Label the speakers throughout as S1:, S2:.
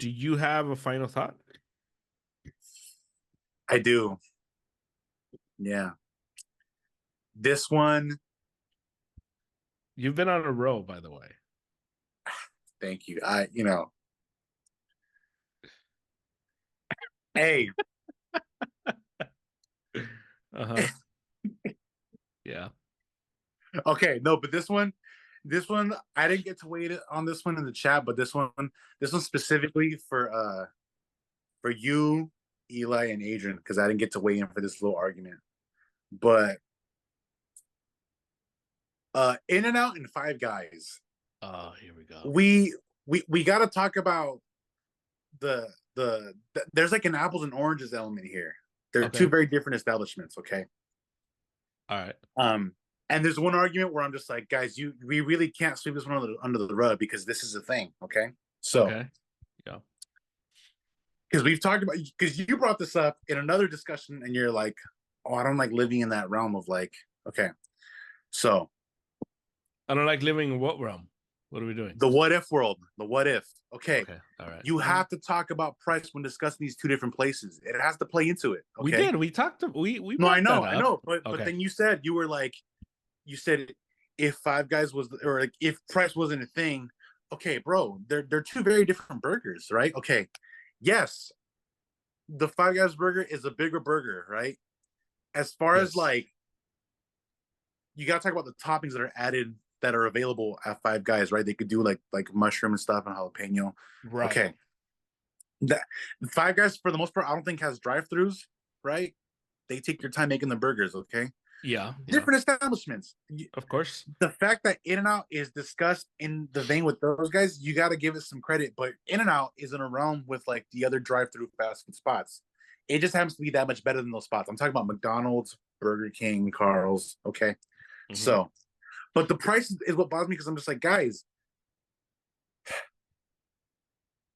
S1: do you have a final thought?
S2: I do. Yeah. This one,
S1: You've been on a roll, by the way.
S2: thank you. Hey,
S1: Uh-huh. Yeah.
S2: okay, no, but this one, I didn't get to wait on this one in the chat, but this one specifically for you, Eli, and Adrian, because I didn't get to weigh in for this little argument. But In and Out and Five Guys.
S1: Oh, here we go.
S2: We got to talk about the there's like an apples and oranges element here. They're
S1: Okay.
S2: two very different establishments. Okay.
S1: All right.
S2: And there's one argument where I'm just like, guys, we really can't sweep this one under the rug because this is a thing. Okay. So,
S1: Okay. Yeah.
S2: because we've talked about, because you brought this up in another discussion and you're like, oh, I don't like living in that realm of like, okay. So,
S1: I don't like living in what realm? What are we doing?
S2: the what if world, the what if. Okay.
S1: Okay. All right.
S2: You have to talk about price when discussing these two different places. It has to play into it. Okay.
S1: We did. We talked. We
S2: No, I know,
S1: I know.
S2: but then you were like, you said if Five Guys was, or like if price wasn't a thing. Okay, bro, they're two very different burgers, right? Okay, yes, the Five Guys burger is a bigger burger, right? As far as like, you got to talk about the toppings that are added that are available at Five Guys, right? They could do like mushroom and stuff and jalapeno.
S1: Right.
S2: Okay, that Five Guys for the most part, I don't think has drive-throughs, right? They take your time making the burgers. Okay.
S1: Yeah.
S2: Different establishments.
S1: Of course.
S2: The fact that In-N-Out is discussed in the vein with those guys, you got to give it some credit. But In-N-Out is in a realm with like the other drive-through fast food spots. It just happens to be that much better than those spots. I'm talking about McDonald's, Burger King, Carl's. Okay. Mm-hmm. So, but the price is what bothers me because I'm just like, guys,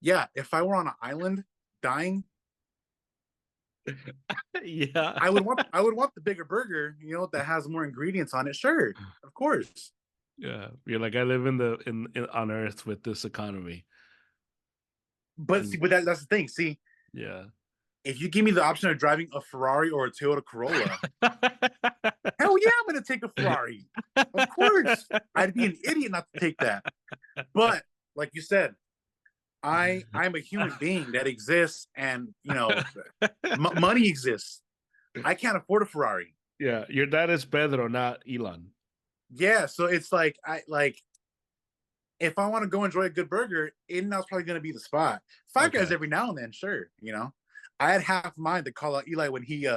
S2: yeah, if I were on an island dying,
S1: yeah,
S2: I would want the bigger burger, you know, that has more ingredients on it. Sure, of course.
S1: Yeah, you're like, I live in on Earth with this economy.
S2: But see, but that's the thing. See,
S1: yeah,
S2: if you give me the option of driving a Ferrari or a Toyota Corolla, hell yeah, I'm gonna take a Ferrari. Of course, I'd be an idiot not to take that. But like you said, I'm a human being that exists, and you know, money exists. I can't afford a Ferrari.
S1: Yeah, your dad is Pedro, not Elon.
S2: Yeah, so it's like if I want to go enjoy a good burger, In-N-Out's probably going to be the spot. Five Guys every now and then, sure. You know, I had half mind to call out Eli when he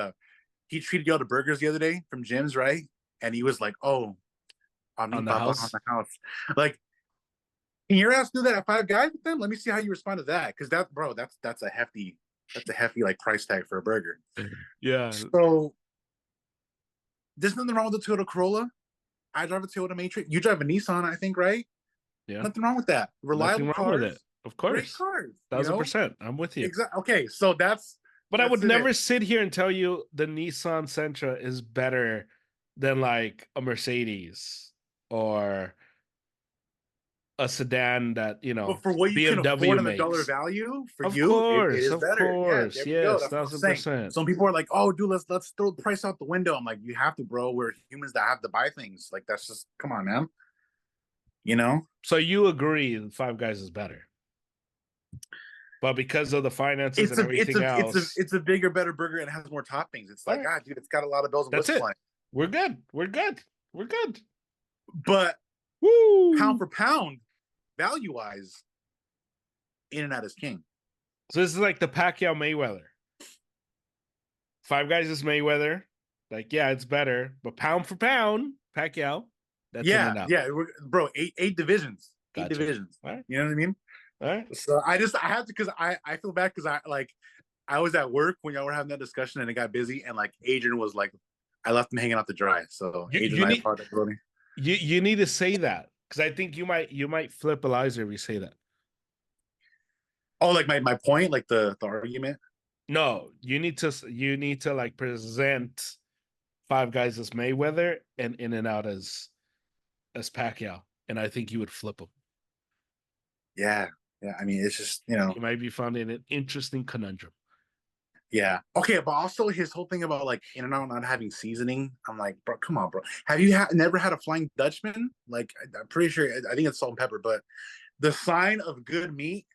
S2: treated y'all to burgers the other day from Jim's, right? And he was like, "Oh, on the house." Like, can your ass do that at Five Guys with them? Let me see how you respond to that, because that's a hefty like price tag for a burger.
S1: Yeah.
S2: So there's nothing wrong with the Toyota Corolla. I drive a Toyota Matrix. You drive a Nissan, I think, right?
S1: Yeah.
S2: Nothing wrong with that. Reliable cars. With it.
S1: Of course.
S2: Great cars.
S1: 1000%. I'm with you.
S2: Exactly. Okay, so that's.
S1: But I would never sit here and tell you the Nissan Sentra is better than like a Mercedes or a sedan that, you know,
S2: but for what you
S1: BMW
S2: can afford on the
S1: makes.
S2: dollar value for
S1: of
S2: you,
S1: course,
S2: it is
S1: of
S2: better.
S1: Course.
S2: Yeah,
S1: yes, 1000%.
S2: Some people are like, "Oh, dude, let's throw the price out the window." I'm like, "You have to, bro. We're humans that have to buy things. Like that's just come on, man." You know.
S1: So you agree Five Guys is better, but because of the finances and everything else,
S2: it's a bigger, better burger and it has more toppings. It's like, dude, it's got a lot of bells and whistles on it.
S1: We're good. We're good. We're good.
S2: But pound for pound, value wise, In-N-Out is king.
S1: So this is like the Pacquiao Mayweather. Five Guys is Mayweather. Like, yeah, it's better, but pound for pound, Pacquiao.
S2: That's yeah, bro. Eight divisions. Gotcha. 8 divisions.
S1: Right.
S2: You know what I mean?
S1: All right.
S2: So I had to, because I feel bad because I was at work when y'all were having that discussion and it got busy, and like Adrian was like, I left him hanging out to dry. So Adrian,
S1: you need to say that, because I think you might flip Eliza if you say that.
S2: Oh, like my point, like the argument.
S1: No, you need to like present Five Guys as Mayweather and In-N-Out as Pacquiao, and I think you would flip him.
S2: Yeah, Yeah, I mean, it's just
S1: He might be found in an interesting conundrum.
S2: yeah. Okay, but also his whole thing about like In-N-Out not having seasoning. I'm like, bro, come on, bro. Have you never had a Flying Dutchman? Like, I'm pretty sure. I think it's salt and pepper, but the sign of good meat,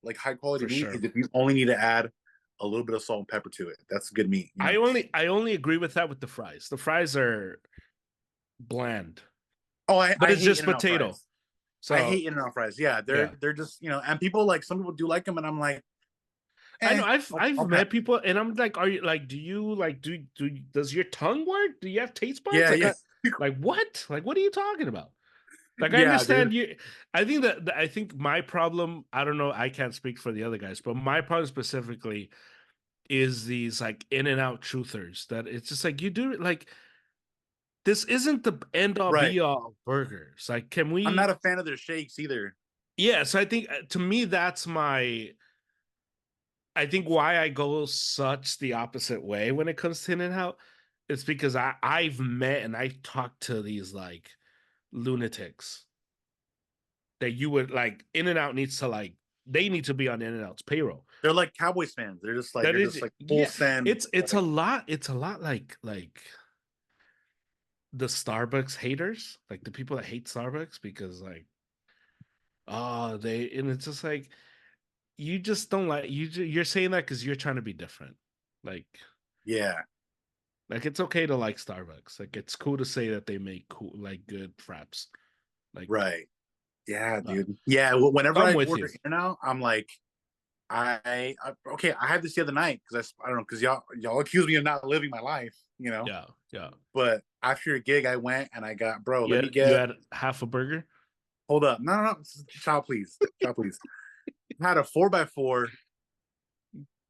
S2: like high quality
S1: For
S2: meat,
S1: sure.
S2: is if you only need to add a little bit of salt and pepper to it. That's good meat, you know.
S1: I only agree with that with the fries. The fries are bland,
S2: Oh,
S1: but
S2: I
S1: it's
S2: hate
S1: just
S2: In-N-Out
S1: potato.
S2: fries. I
S1: So
S2: hate In-N-Out fries. Yeah,
S1: yeah,
S2: they're just and people like some people do like them, and I'm like,
S1: I know. I've
S2: I'll pass.
S1: met people, and I'm like, are you like? Do you like? Does your tongue work? Do you have taste buds?
S2: Yeah, yeah,
S1: Like what? Like what are you talking about? Like I
S2: yeah, dude.
S1: understand you. I think I think my problem. I don't know. I can't speak for the other guys, but my problem specifically is these like in and out truthers. That it's just like you do like this isn't the end all
S2: Right.
S1: be all burgers. Like, can
S2: I'm not
S1: we?
S2: a fan of their shakes either.
S1: Yeah. So I think to me that's my. I think why I go such the opposite way when it comes to in and out. It's because I've met and I've talked to these like lunatics that you would like in and out needs to like they need to be on in and out's payroll.
S2: They're like Cowboys fans.
S1: That
S2: They're
S1: is
S2: just like full
S1: yeah,
S2: send.
S1: it's a lot like the Starbucks haters, like the people that hate Starbucks because like oh they and it's just like you just don't like you're saying that because you're trying to be different. Like
S2: Yeah,
S1: like it's okay to like Starbucks. Like it's cool to say that they make cool like good fraps. Like
S2: right. Yeah,
S1: uh,
S2: dude. Yeah,
S1: so
S2: whenever
S1: I'm
S2: I
S1: with
S2: order
S1: you.
S2: in and out, I'm like, okay. I had this the other night because I don't know because y'all accuse me of not living my life, you know.
S1: Yeah, yeah.
S2: But after a gig, I went and I got bro.
S1: You
S2: Let me
S1: had, you
S2: get
S1: had half a burger.
S2: hold up. No, no, no. Child, please. I had a 4x4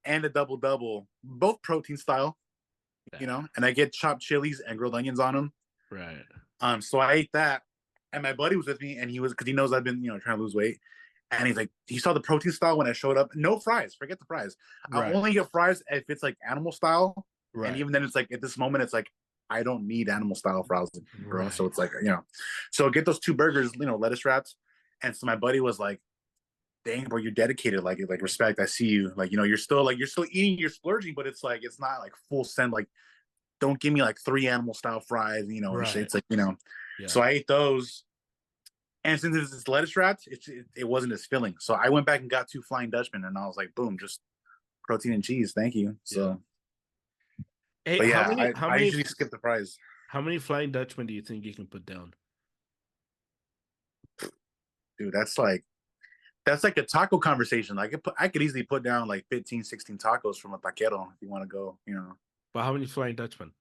S2: and a double double, both protein style,
S1: Yeah,
S2: and I get chopped chilies and grilled onions on them.
S1: right,
S2: So I ate that, and my buddy was with me, and he was because he knows I've been trying to lose weight, and he's like he saw the protein style when I showed up. No fries, forget the fries. I
S1: right,
S2: only get fries if it's like animal style, and
S1: right,
S2: even then it's like at this moment it's like I don't need animal style fries, bro. So
S1: right.
S2: it's like so get those two burgers, lettuce wraps, and so my buddy was like, "Dang, bro, you're dedicated. Like respect. I see you. Like you're still eating, you're splurging, but it's like it's not like full send like." Don't give me like three animal style fries, and shit.
S1: Right.
S2: It's like,
S1: Yeah.
S2: so I ate those. And since it's lettuce wrapped, it wasn't as filling. So I went back and got two Flying Dutchmen, and I was like, boom, just protein and cheese. Thank you.
S1: Yeah.
S2: So,
S1: Hey,
S2: but
S1: how
S2: yeah,
S1: many
S2: I usually skip the fries.
S1: how many Flying Dutchmen do you think you can put down?
S2: Dude, that's like a taco conversation. I could easily put down like 15, 16 tacos from a taquero if you want to go.
S1: But how many Flying Dutchmen?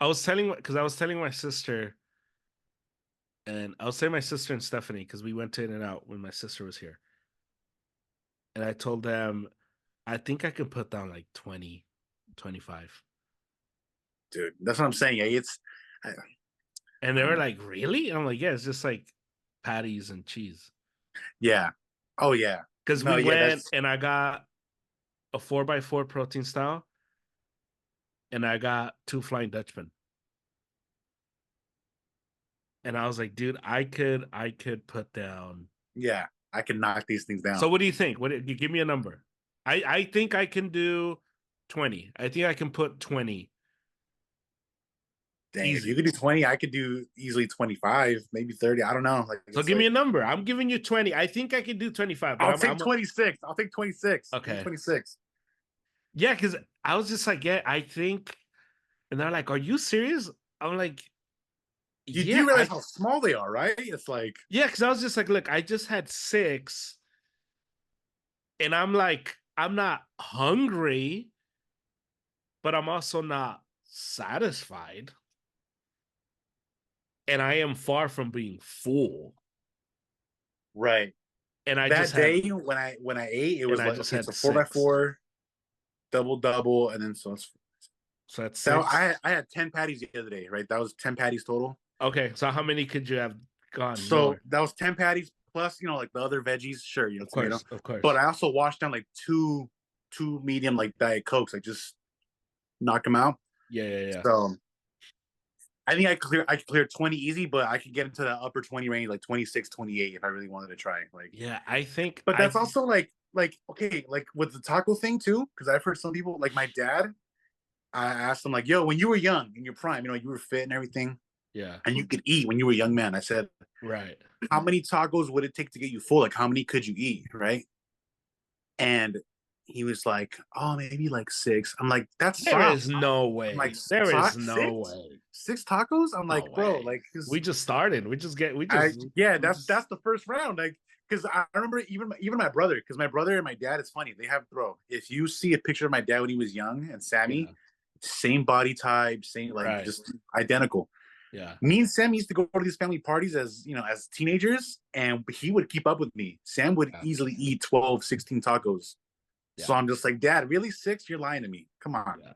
S1: I was telling because I was telling my sister, and I was saying my sister and Stephanie because we went to In and Out when my sister was here, and I told them I think I can put down like 20, 25.
S2: Dude, that's what I'm saying. Yeah, I,
S1: And they
S2: I
S1: were
S2: don't know.
S1: like, "Really?" And I'm like, "Yeah, it's just like patties and cheese."
S2: Yeah. Oh yeah.
S1: Because
S2: No,
S1: we
S2: yeah,
S1: went
S2: that's
S1: and I got a 4x4 protein style, and I got two Flying Dutchmen. And I was like, dude, I could put down.
S2: yeah. I can knock these things
S1: So
S2: down.
S1: what do you think? You give me a number? I think I can do 20. I think I can put 20
S2: Dang, if you
S1: easy.
S2: could do 20, I could do easily 25, maybe 30. I don't know. Like
S1: So
S2: it's
S1: give me
S2: like
S1: a number. I'm giving you 20. I think I can do 25, but
S2: I'll
S1: I'm
S2: take
S1: I'm
S2: 26. I'll take 26. Give me
S1: okay.
S2: 26.
S1: Yeah, because I was just like, yeah, I think, and they're like, are you serious? I'm like,
S2: You do
S1: yeah,
S2: realize how small they are, right? It's like,
S1: yeah, because I was just like, look, I just had six, and I'm like, I'm not hungry, but I'm also not satisfied. And I am far from being full.
S2: right.
S1: And I just
S2: That
S1: had
S2: day when I ate, it
S1: and
S2: was
S1: I
S2: like,
S1: just
S2: okay, it's
S1: had
S2: a four by
S1: six.
S2: four, double double, and then
S1: So that's
S2: that
S1: six.
S2: I had 10 patties the other day, right? That was 10 patties total.
S1: Okay, so how many could you have gone
S2: So
S1: more?
S2: that was 10 patties plus, like the other veggies, sure,
S1: Of
S2: tomato.
S1: course, of
S2: But
S1: course.
S2: I also washed down like two medium like Diet Cokes, like just knock them out.
S1: Yeah, yeah, yeah.
S2: So I think I could clear 20 easy, but I could get into the upper 20 range, like 26, 28 if I really wanted to try. Like,
S1: Yeah, I think
S2: but that's
S1: I
S2: also like okay, like with the taco thing too, because I've heard some people like my dad. I asked him like, "Yo, when you were young in your prime, you were fit and everything,
S1: yeah,
S2: and you could eat when you were a young man." I said,
S1: right.
S2: "How many tacos would it take to get you full? Like, how many could you eat, right?" And he was like, "Oh, maybe like six." I'm like, "That's
S1: There
S2: soft."
S1: is no
S2: I'm like,
S1: way. There is no
S2: six,
S1: way.
S2: six tacos. I'm
S1: No
S2: like, bro,
S1: way.
S2: like,
S1: We
S2: cause
S1: just started.
S2: I yeah,
S1: we
S2: that's
S1: just
S2: the first round. Like, cause I remember even my brother, cause my brother and my dad, it's funny. They have bro. If you see a picture of my dad when he was young and Sammy,
S1: yeah,
S2: same body type, same like
S1: right.
S2: just identical.
S1: Yeah,
S2: Me and Sam used to go to these family parties as as teenagers, and he would keep up with me. Sam would
S1: yeah,
S2: easily eat 12, 16 tacos. So
S1: yeah,
S2: I'm just like, Dad, really six? You're lying to me. Come on,
S1: yeah.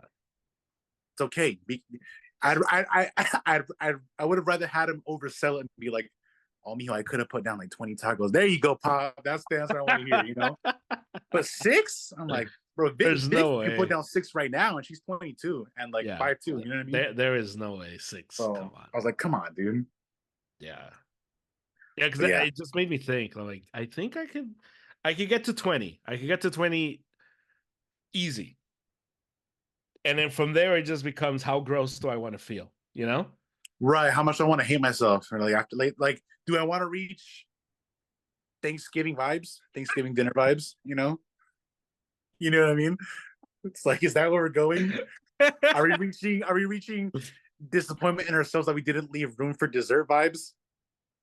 S2: it's okay. I would have rather had him oversell it and be like, "Oh, mijo, I could have put down like 20 tacos. There you go, Pop. That's the answer I want to hear." But six, I'm like, bro,
S1: There's
S2: Vic
S1: no
S2: can put
S1: way.
S2: down six right now, and she's 22 and like
S1: Yeah.
S2: 5'2". You know what I mean?
S1: There is no way six. Come
S2: So
S1: on.
S2: I was like, come on, dude.
S1: Yeah. Yeah, because
S2: But yeah,
S1: it just made me think. Like, I think I could get to 20. I could get to 20 easy. And then from there it just becomes how gross do I want to feel, you know?
S2: right. How much I want to hate myself, or like after like, do I want to reach Thanksgiving vibes, Thanksgiving dinner vibes? You know what I mean? It's like, is that where we're going? Are we reaching disappointment in ourselves that we didn't leave room for dessert vibes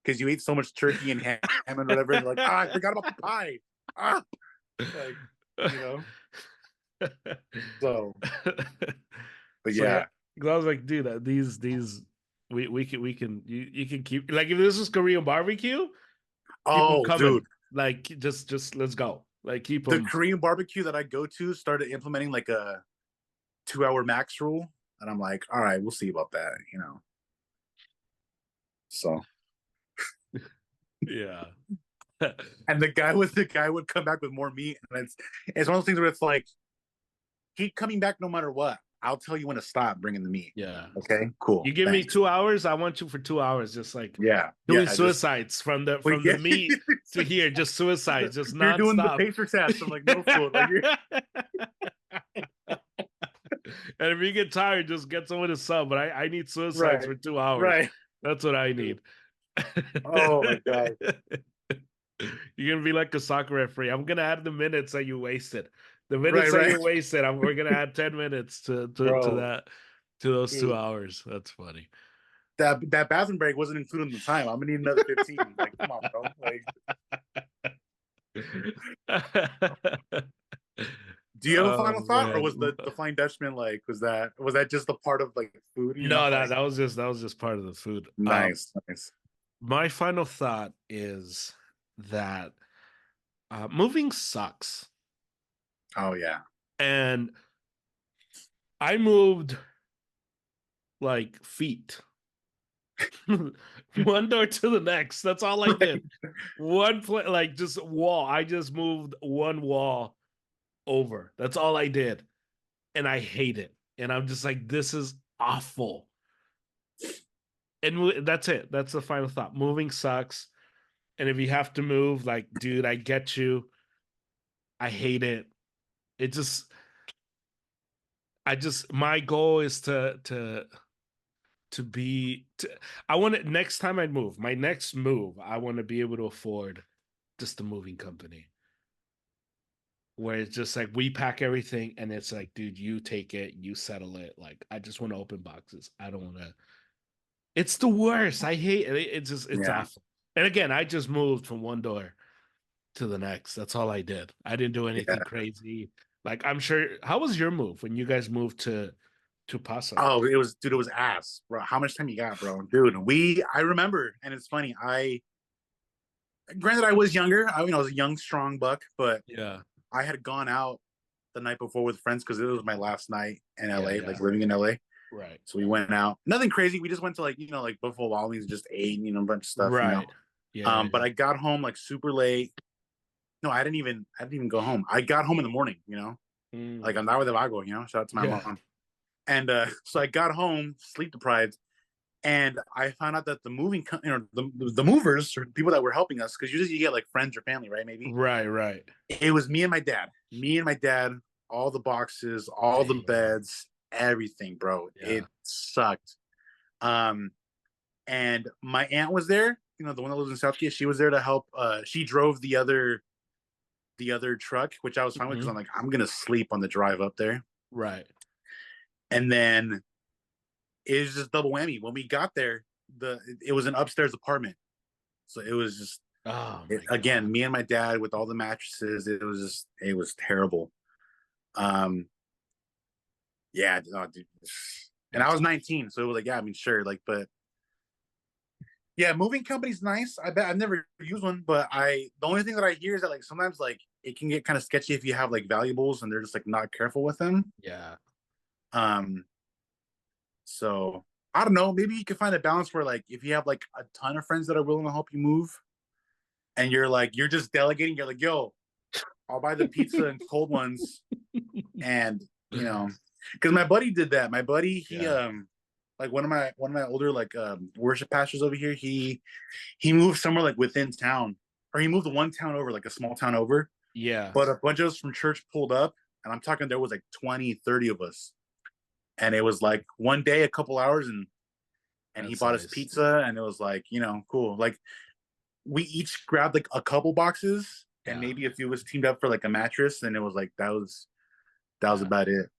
S2: because you ate so much turkey and ham and whatever, and you're like, I forgot about the pie. Ah, like you know. So, but
S1: So yeah,
S2: yeah.
S1: 'cause I was like, dude, these we can you can keep like if this is Korean barbecue, keep them
S2: Oh, dude,
S1: coming. Like just let's go. Like keep
S2: the
S1: them.
S2: Korean barbecue that I go to started implementing like a 2 hour max rule, and I'm like, all right, we'll see about that. So,
S1: Yeah.
S2: and the guy would come back with more meat, and it's one of those things where it's like keep coming back no matter what. I'll tell you when to stop bringing the meat.
S1: Yeah.
S2: Okay, cool,
S1: You give me
S2: thanks.
S1: 2 hours, I want you for 2 hours, just like
S2: Yeah,
S1: doing
S2: yeah, just
S1: suicides from
S2: we
S1: the
S2: get.
S1: meat to here, just suicides, just
S2: You're doing the
S1: nonstop.
S2: pacer test. I'm like, no food. Like, you're
S1: And if you get tired, just get someone to sub. But I need suicides
S2: right,
S1: for 2 hours.
S2: right.
S1: That's what I need.
S2: Oh my god.
S1: You're gonna be like a soccer referee. I'm gonna add the minutes that you wasted. The minutes
S2: Right,
S1: that
S2: right,
S1: you wasted, we're gonna add 10 minutes to
S2: bro.
S1: that to those two
S2: Dude,
S1: hours. That's funny.
S2: that bathroom break wasn't included in the time. I'm gonna need another 15. Like, come on, bro. Like, do you have a
S1: Oh
S2: final thought, or
S1: man.
S2: was the Flying Dutchman like? Was that just a part of like food?
S1: No,
S2: Like,
S1: that was just part of the food.
S2: nice, nice.
S1: My final thought is that moving sucks.
S2: Oh yeah.
S1: And I moved like feet. One door to the next. That's all I did. One play like just wall. I just moved one wall over. That's all I did. And I hate it. And I'm just like, this is awful. And that's it. That's the final thought. Moving sucks. And if you have to move, like, dude, I get you. I hate it. It just my goal is to be to, I want to next time I move, my next move, I want to be able to afford just a moving company where it's just like we pack everything and it's like, dude, you take it, you settle it. Like I just want to open boxes. I don't want to. It's the worst. I hate it. It's just it's
S2: Yeah.
S1: awful. And again, I just moved from one door to the next. That's all I did. I didn't do
S2: Yeah.
S1: anything crazy. Like I'm sure. How was your move when you guys moved to Paso?
S2: Oh, dude, it was ass, bro. How much time you got, bro? Dude, I remember, and it's funny. Granted, I was younger. I was a young, strong buck, but
S1: Yeah,
S2: I had gone out the night before with friends because it was my last night in
S1: yeah,
S2: LA, like
S1: yeah.
S2: living in LA.
S1: Right,
S2: So we went out. Nothing crazy. We just went to like Buffalo Wild Wings, just ate, a bunch of stuff.
S1: right. Yeah, yeah,
S2: But
S1: yeah.
S2: I got home like super late. No, I didn't even go home. I got home in the morning.
S1: Mm,
S2: Like I'm not with the vago. Shout out to my
S1: yeah,
S2: mom. And so I got home, sleep deprived, And I found out that the moving, the movers or people that were helping us, because usually you get like friends or family, right? Maybe
S1: Right, right.
S2: it was me and my dad. Me and my dad, all the boxes, all the
S1: Damn.
S2: beds, everything, bro.
S1: Yeah.
S2: It sucked. Um, and my aunt was there. The one that lives in Southgate. She was there to help. She drove the other truck, which I was fine with because I'm
S1: Hmm.
S2: like, I'm gonna sleep on the drive up there.
S1: Right.
S2: And then it was just double whammy. When we got there, it was an upstairs apartment, so it was just
S1: Oh my god.
S2: again me and my dad with all the mattresses. It was terrible. Um, yeah, no, dude. And I
S1: That's
S2: was 19, so it was like, yeah, I mean, sure, like, but yeah, moving company's nice. I bet I've never used one, but the only thing that I hear is that like sometimes like it can get kind of sketchy if you have like valuables and they're just like not careful with them.
S1: yeah.
S2: Um, so I don't know. Maybe you can find a balance where like if you have like a ton of friends that are willing to help you move, and you're just delegating. You're like, yo, I'll buy the pizza and cold ones, and because my buddy did that. My buddy, he
S1: Yeah.
S2: like one of my older like worship pastors over here. He moved somewhere like within town, or he moved one town over, like a small town over.
S1: Yeah.
S2: But a bunch of us from church pulled up, and I'm talking there was like 20, 30 of us, and it was like one day, a couple hours, and he
S1: That's
S2: bought us
S1: nice.
S2: pizza, and it was like cool. Like we each grabbed like a couple boxes, and
S1: Yeah.
S2: maybe a few of us teamed up for like a mattress, and it was like that was
S1: Yeah.
S2: about it.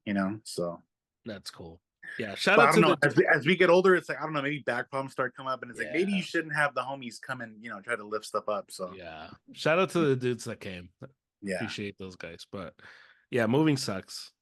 S2: So,
S1: That's cool. Yeah. Shout
S2: but
S1: out
S2: I don't
S1: to
S2: know.
S1: the
S2: As we get older, it's like I don't know. Maybe back problems start coming up, and it's like maybe you
S1: yeah.
S2: shouldn't have the homies come and try to lift stuff up. So
S1: Yeah. Shout out to the dudes that came.
S2: yeah,
S1: Appreciate those guys. But yeah, moving sucks.